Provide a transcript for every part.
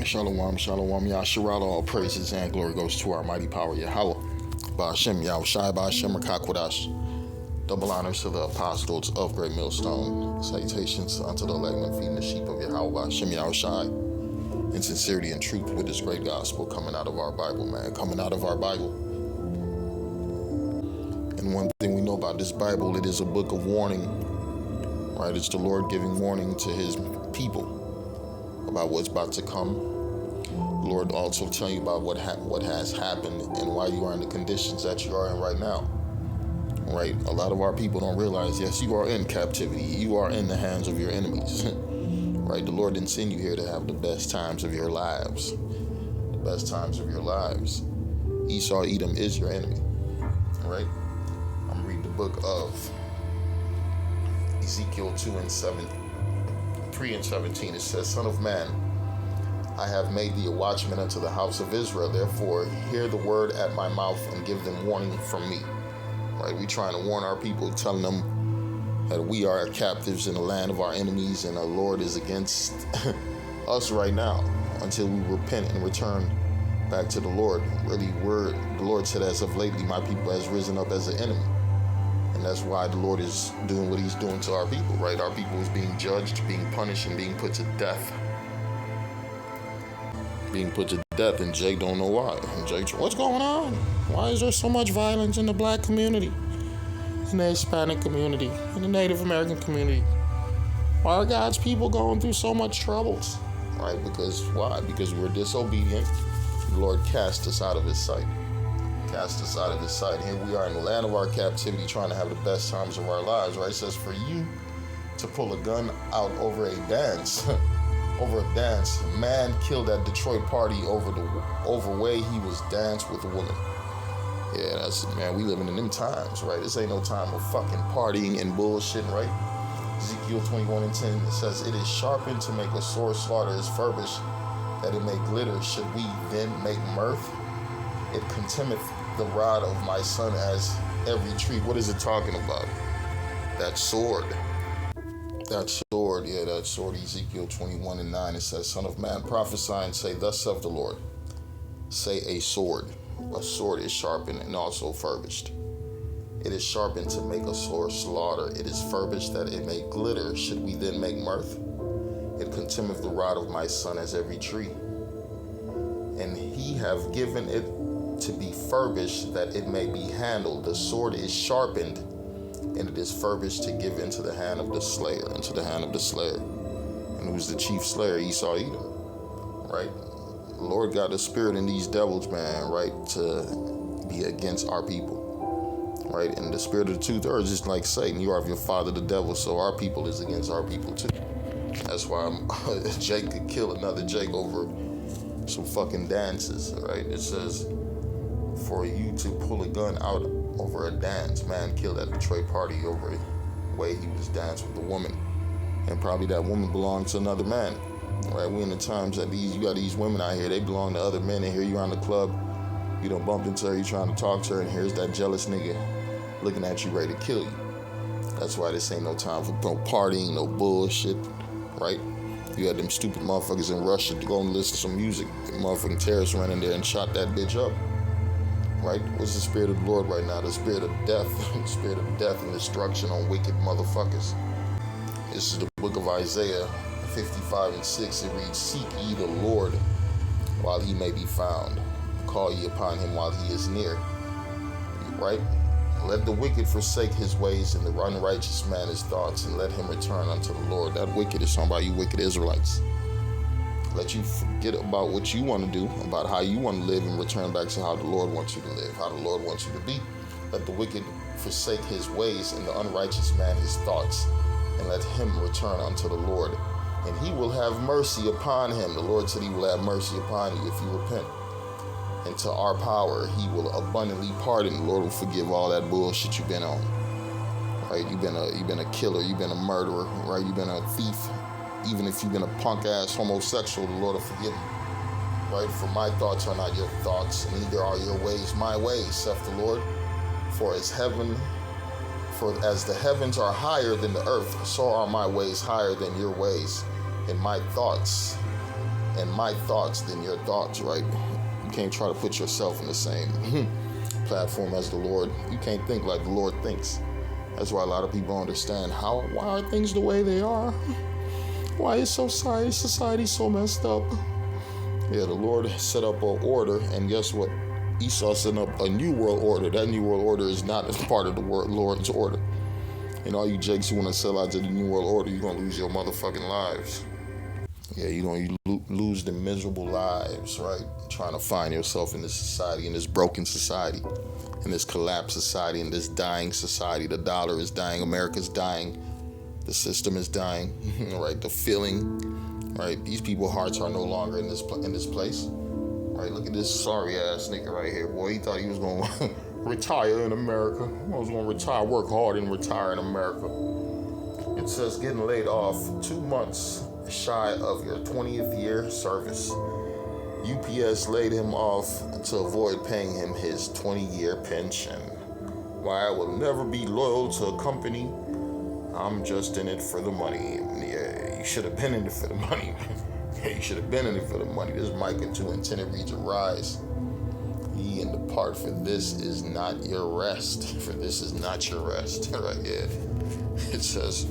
Shalom, shalom, Yasharala, all praises and glory goes to our mighty power, Yahweh. Ba'ashem, Yahushai, Ba'ashem, Rakakwadash. Double honors to the apostles of Great Millstone. Salutations unto the electmen feeding the sheep of Yahweh, Ba'ashem, Yahushai. In sincerity and truth with this great gospel coming out of our Bible, man. Coming out of our Bible. And one thing we know about this Bible, it is a book of warning, right? It's the Lord giving warning to his people about what's about to come. The Lord also tell you about what has happened and why you are in the conditions that you are in right now. Right? A lot of our people don't realize, yes, you are in captivity. You are in the hands of your enemies. Right? The Lord didn't send you here to have the best times of your lives. The best times of your lives. Esau, Edom is your enemy. Right? I'm reading the book of Ezekiel 3 and 17. It says, Son of man, I have made thee a watchman unto the house of Israel. Therefore, hear the word at my mouth and give them warning from me. Right? We trying to warn our people, telling them that we are captives in the land of our enemies and the Lord is against us right now until we repent and return back to the Lord. Really, the Lord said, as of lately, my people has risen up as an enemy. And that's why the Lord is doing what he's doing to our people, right? Our people is being judged, being punished, and being put to death. Being put to death, and Jake don't know why. And Jake, what's going on? Why is there so much violence in the black community, in the Hispanic community, in the Native American community? Why are God's people going through so much troubles? Right? Because why? Because we're disobedient. The Lord cast us out of his sight. Cast us out of his sight. Here we are in the land of our captivity, trying to have the best times of our lives, right? It says for you to pull a gun out over a dance. Over a dance, a man killed at Detroit party over way he was danced with a woman. Yeah, that's, man, we living in them times, right? This ain't no time of fucking partying and bullshit, right? Ezekiel 21 and 10, it says, it is sharpened to make a sore slaughter, is furbished, that it may glitter. Should we then make mirth? It contemneth the rod of my son as every tree. What is it talking about? That sword. That sword, Ezekiel 21 and 9, it says, Son of man, prophesy and say, thus saith the Lord. Say a sword. A sword is sharpened and also furbished. It is sharpened to make a sore slaughter. It is furbished that it may glitter. Should we then make mirth? It contemneth the rod of my son as every tree. And he have given it to be furbished that it may be handled. The sword is sharpened, and it is furbished to give into the hand of the slayer, And who's the chief slayer? Esau, Edom, right? The Lord got a spirit in these devils, man, right, to be against our people, right? And the spirit of the two-thirds is like Satan. You are of your father, the devil, so our people is against our people, too. That's why Jake could kill another Jake over some fucking dances, right? It says, for you to pull a gun out over a dance, man killed at a Detroit party over the way he was danced with a woman, and probably that woman belonged to another man. Right? We in the times that you got these women out here, they belong to other men, and here you around the club, you done bumped into her, you trying to talk to her, and here's that jealous nigga looking at you ready to kill you. That's why this ain't no time for no partying, no bullshit, right? You had them stupid motherfuckers in Russia to go and listen to some music. The motherfucking terrorists ran in there and shot that bitch up. Right? What's the spirit of the Lord right now? The spirit of death. The spirit of death and destruction on wicked motherfuckers. This is the book of Isaiah 55 and 6. It reads, seek ye the Lord while he may be found. Call ye upon him while he is near. Right? Let the wicked forsake his ways and the unrighteous man his thoughts, and let him return unto the Lord. That wicked is talking about you wicked Israelites. Let you forget about what you want to do, about how you want to live, and return back to how the Lord wants you to live, how the Lord wants you to be. Let the wicked forsake his ways and the unrighteous man his thoughts, and let him return unto the Lord. And he will have mercy upon him. The Lord said he will have mercy upon you if you repent. And to our power, he will abundantly pardon. The Lord will forgive all that bullshit you've been on. Right? You've been a killer. You've been a murderer. Right? You've been a thief. Even if you've been a punk-ass homosexual, the Lord will forgive you. Right? For my thoughts are not your thoughts, and neither are your ways my ways, saith the Lord. For as the heavens are higher than the earth, so are my ways higher than your ways, and my thoughts and my thoughts than your thoughts, right? You can't try to put yourself in the same platform as the Lord. You can't think like the Lord thinks. That's why a lot of people understand why are things the way they are? Why is society so messed up? Yeah, the Lord set up an order, and guess what? Esau set up a new world order. That new world order is not part of the Lord's order. And all you jakes who want to sell out to the new world order, you're going to lose your motherfucking lives. Yeah, you lose the miserable lives, right? Trying to find yourself in this society, in this broken society, in this collapsed society, in this dying society. The dollar is dying. America's dying. The system is dying, right? The feeling, right? These people's hearts are no longer in this place, right? Look at this sorry ass nigga right here, boy. He thought he was going to retire in America. I was going to retire, work hard and retire in America. It says getting laid off 2 months shy of your 20th year service. UPS laid him off to avoid paying him his 20-year pension. Why I will never be loyal to a company. I'm just in it for the money. Yeah, you should have been in it for the money. You should have been in it for the money. This is Micah 2:10 reads, "Arise, ye and depart, for this is not your rest." For this is not your rest. Right here. It says,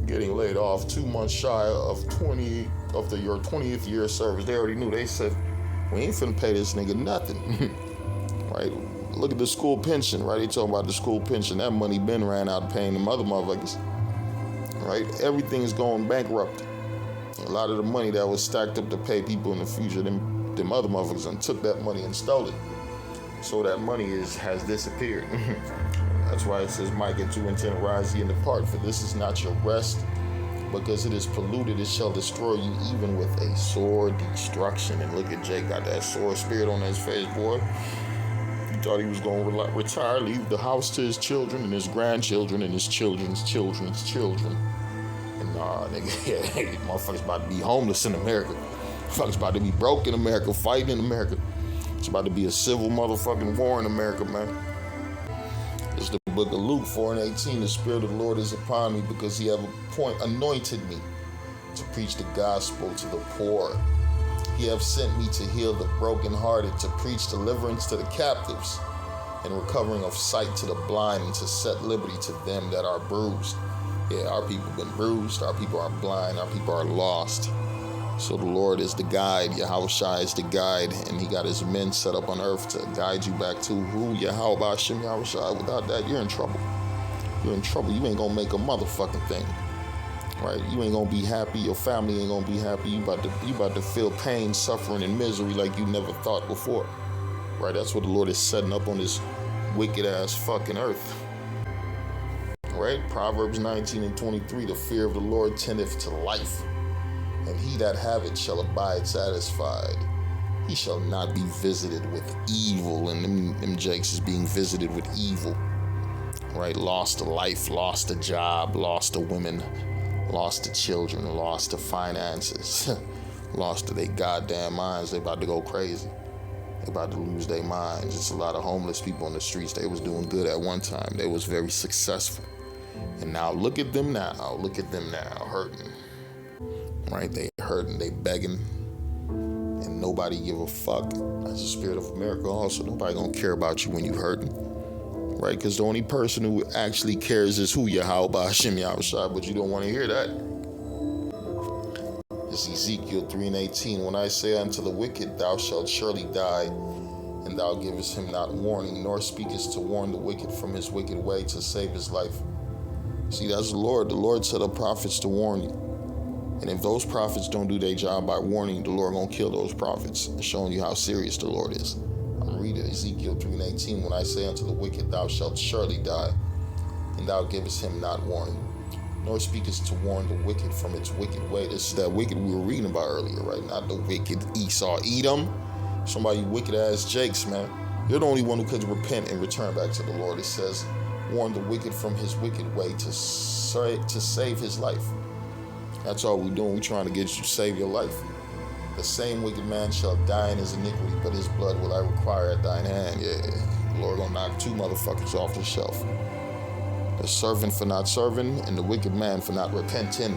getting laid off 2 months shy of your 20th year service. They already knew. They said, we ain't finna pay this nigga nothing. Right? Look at the school pension, right? They talking about the school pension. That money been ran out of paying them other motherfuckers. Right? Everything is going bankrupt. A lot of the money that was stacked up to pay people in the future, them other motherfuckers and took that money and stole it. So that money has disappeared. That's why it says Micah 2:10, "Arise ye and depart, for this is not your rest, because it is polluted, it shall destroy you even with a sore destruction." And look at Jake, got that sore spirit on his face, boy. He thought he was going to retire, leave the house to his children and his grandchildren and his children's children's children. And nah, nigga, yeah, motherfuckers about to be homeless in America. Motherfuckers about to be broke in America, fighting in America. It's about to be a civil motherfucking war in America, man. It's the book of Luke 4:18. "The Spirit of the Lord is upon me, because he have anointed me to preach the gospel to the poor. He have sent me to heal the brokenhearted, to preach deliverance to the captives, and recovering of sight to the blind, and to set liberty to them that are bruised." Yeah, our people have been bruised. Our people are blind. Our people are lost. So the Lord is the guide. Yahushua is the guide, and he got his men set up on earth to guide you back to who Yahweh Hashem Yahushua. Without that, you're in trouble. You're in trouble. You ain't gonna make a motherfucking thing, right? You ain't gonna be happy. Your family ain't gonna be happy. You about to feel pain, suffering, and misery like you never thought before, right? That's what the Lord is setting up on this wicked ass fucking earth, right? Proverbs 19:23. "The fear of the Lord tendeth to life, and he that have it shall abide satisfied. He shall not be visited with evil." And them jakes is being visited with evil, right? Lost a life, lost a job, lost a women, lost the children, lost the finances, lost to their goddamn minds. They about to go crazy. They about to lose their minds. It's a lot of homeless people on the streets. They was doing good at one time. They was very successful. And now look at them now. Look at them now, hurting. Right? They hurting, they begging, and nobody give a fuck. That's the spirit of America also. Nobody gonna care about you when you hurting. Right? Because the only person who actually cares is who Yahweh Hashem Yahushua, but you don't want to hear that. It's Ezekiel 3:18. "When I say unto the wicked, thou shalt surely die, and thou givest him not warning, nor speakest to warn the wicked from his wicked way to save his life." See, that's the Lord. The Lord set up prophets to warn you. And if those prophets don't do their job by warning you, the Lord gonna kill those prophets, showing you how serious the Lord is. I'm reading Ezekiel 3:18. "When I say unto the wicked, thou shalt surely die, and thou givest him not warning, nor speakest to warn the wicked from its wicked way." This is that wicked we were reading about earlier, right? Not the wicked Esau, Edom. Somebody wicked ass jakes, man. You're the only one who could repent and return back to the Lord. It says, warn the wicked from his wicked way to save his life. That's all we're doing. We're trying to get you to save your life. "The same wicked man shall die in his iniquity, but his blood will I require at thine hand." Yeah, the Lord gonna knock two motherfuckers off the shelf. The servant for not serving, and the wicked man for not repenting.